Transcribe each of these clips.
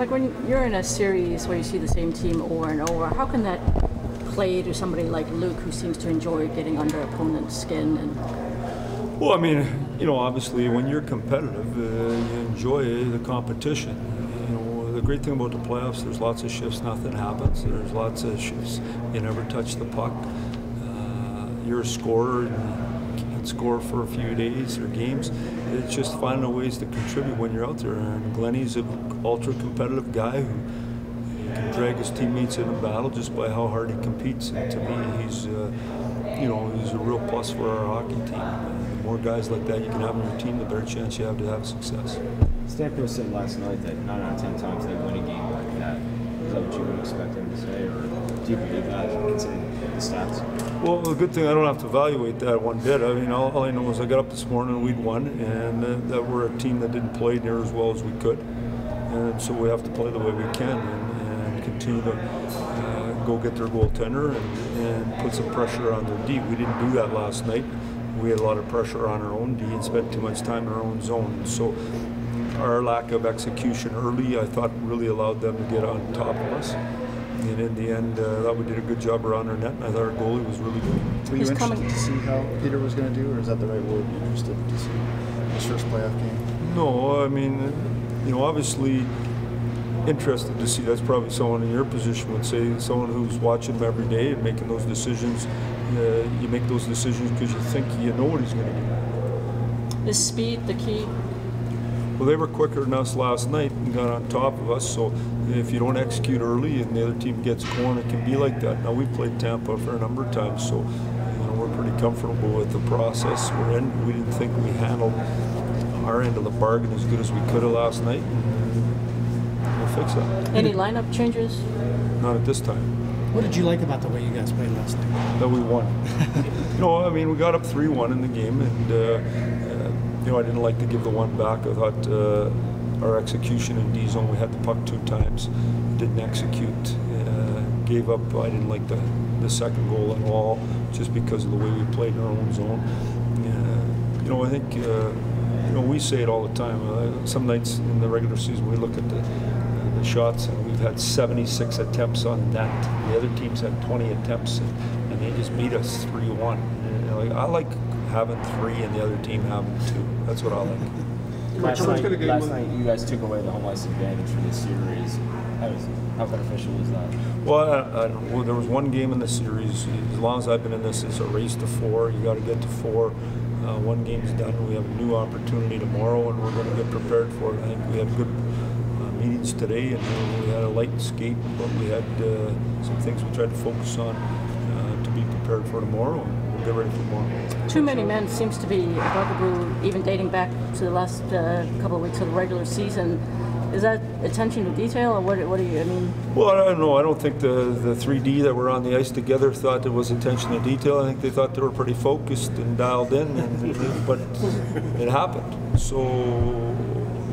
Like when you're in a series where you see the same team over and over, how can that play to somebody like Luke, who seems to enjoy getting under opponent's skin? And well, I mean, you know, obviously when you're competitive, you enjoy the competition. You know, the great thing about the playoffs, there's lots of shifts, nothing happens. There's lots of shifts, you never touch the puck. You're a scorer, and you can't score for a few days or games. It's just finding ways to contribute when you're out there. And Glennie's an ultra-competitive guy who can drag his teammates in a battle just by how hard he competes. And to me, he's, you know, he's a real plus for our hockey team. The more guys like that you can have on your team, the better chance you have to have success. Stamkos said last night that 9 out of 10 times they win a game like that. Is that what you would expect him to say, or do you believe that, considering the stats? Well, the good thing, I don't have to evaluate that one bit. I mean, all I know is I got up this morning and we'd won, and that we're a team that didn't play near as well as we could. And so we have to play the way we can and continue to go get their goaltender and put some pressure on their D. We didn't do that last night. We had a lot of pressure on our own D and spent too much time in our own zone. So our lack of execution early, I thought, really allowed them to get on top of us. And in the end, I thought we did a good job around our net, and I thought our goalie was really good. Were you interested to see how Peter was going to do, or is that the right word, interested to see his first playoff game? No, I mean, you know, obviously interested to see. That's probably someone in your position would say, someone who's watching him every day and making those decisions. You make those decisions because you think you know what he's going to do. is speed the key? Well, they were quicker than us last night and got on top of us, so if you don't execute early and the other team gets going, it can be like that. Now, we've played Tampa for a number of times, so you know, we're pretty comfortable with the process we're in. We didn't think we handled our end of the bargain as good as we could have last night. We'll fix that. Any lineup changes? Not at this time. What did you like about the way you guys played last night? That we won. No, I mean, we got up 3-1 in the game, and you know, I didn't like to give the one back. I thought our execution in D zone, we had the puck 2 times, didn't execute, gave up. I didn't like the second goal at all, just because of the way we played in our own zone. You know, I think you know, we say it all the time. Some nights in the regular season, we look at the shots, and we've had 76 attempts on net. The other teams had 20 attempts, and they just beat us 3-1. I like having 3 and the other team having 2. That's what I like. Last night you guys took away the home ice advantage for this series. How beneficial is that? Well, there was one game in the series. As long as I've been in this, it's a race to 4. You got to get to 4. One game's done. We have a new opportunity tomorrow, and we're going to get prepared for it. I think we had good meetings today, and we had a light skate, but we had some things we tried to focus on to be prepared for tomorrow. And get ready for tomorrow. Too many men seems to be a bugaboo, even dating back to the last couple of weeks of the regular season. Is that attention to detail, or what do you, I mean? Well, I don't know. I don't think the 3D that were on the ice together thought there was attention to detail. I think they thought they were pretty focused and dialed in, but it happened. So,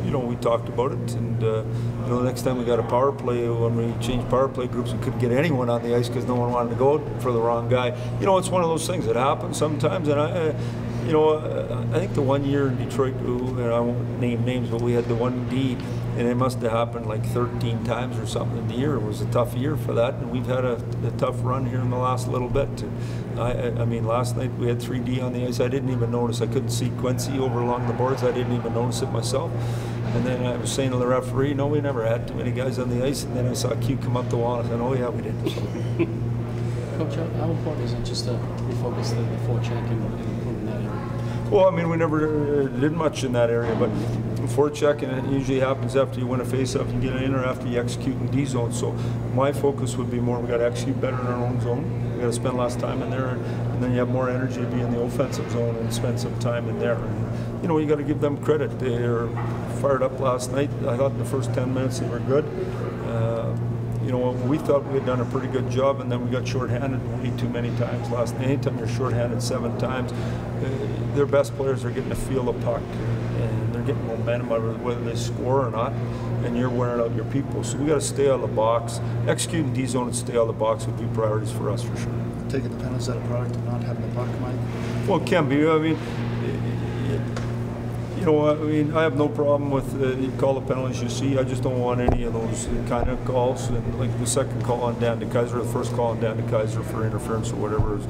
you know, we talked about it, and you know, the next time we got a power play, when we changed power play groups, we couldn't get anyone on the ice because no one wanted to go out for the wrong guy. You know, it's one of those things that happens sometimes, and you know, I think the one year in Detroit, and I won't name names, but we had the 1D, and it must have happened like 13 times or something in the year. It was a tough year for that, and we've had a tough run here in the last little bit. I mean, last night we had 3D on the ice. I didn't even notice. I couldn't see Quincy over along the boards. I didn't even notice it myself. And then I was saying to the referee, no, we never had too many guys on the ice. And then I saw Q come up the wall, and I said, oh, yeah, we did. Coach, how important is it just to refocus the forecheck and improve in that area? Well, I mean, we never did much in that area, but forecheck, and it usually happens after you win a faceoff, you get it in, or after you execute in D zone. So my focus would be more, we got to execute better in our own zone. We got to spend less time in there, and then you have more energy to be in the offensive zone and spend some time in there. And, you know, you got to give them credit. They were fired up last night. I thought in the first 10 minutes they were good. You know, we thought we had done a pretty good job, and then we got shorthanded way too many times last night. Anytime you're shorthanded 7 times, their best players are getting to feel the puck, and they're getting momentum out of it, whether they score or not, and you're wearing out your people. So we got to stay out of the box. Executing D zone and stay out of the box would be priorities for us for sure. Taking the penalties out of product of not having the puck, Mike? Well, it can be. I mean, You know, I mean, I have no problem with you call the penalties you see. I just don't want any of those kind of calls. And like the second call on Dan DeKaiser, the first call on Dan DeKaiser for interference or whatever, is,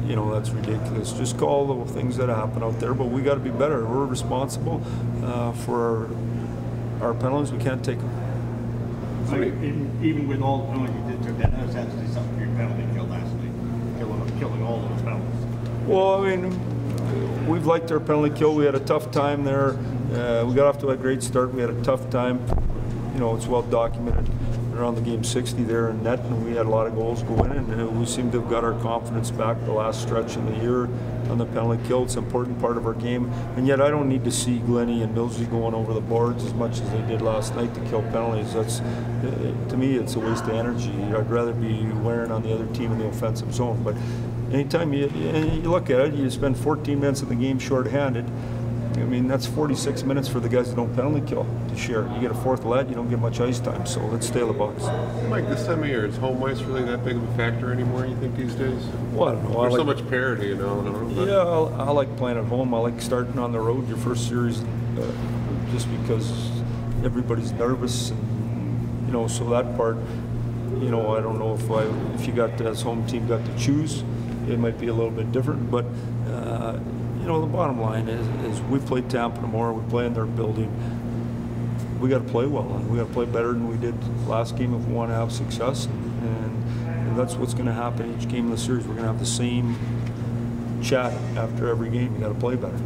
you know, that's ridiculous. Just call the things that happen out there. But we got to be better. We're responsible for our penalties. We can't take them. So even with all the penalties you did took, that has to do something for your penalty kill last night, killing all those penalties. Well, I mean, we've liked our penalty kill. We had a tough time there. We got off to a great start. We had a tough time. You know, it's well documented around the game 60 there in net, and we had a lot of goals go in, and we seem to have got our confidence back the last stretch of the year on the penalty kill. It's an important part of our game, and yet I don't need to see Glennie and Millsy going over the boards as much as they did last night to kill penalties. That's, to me, it's a waste of energy. I'd rather be wearing on the other team in the offensive zone. But anytime you look at it, you spend 14 minutes of the game shorthanded. I mean, that's 46 minutes for the guys that don't penalty kill to share. You get a fourth lead, you don't get much ice time, so let's stay in the box. Mike, this time of year, is home ice really that big of a factor anymore, you think, these days? Well, I don't know. There's so much parity, you know. Yeah, I like playing at home. I like starting on the road your first series just because everybody's nervous, and, you know, so that part, you know, I don't know if you got, as home team, got to choose, it might be a little bit different, but you know, the bottom line is we play Tampa tomorrow. We play in their building. We got to play well, and we got to play better than we did last game if we want to have success. And that's what's going to happen each game of the series. We're going to have the same chat after every game. You got to play better.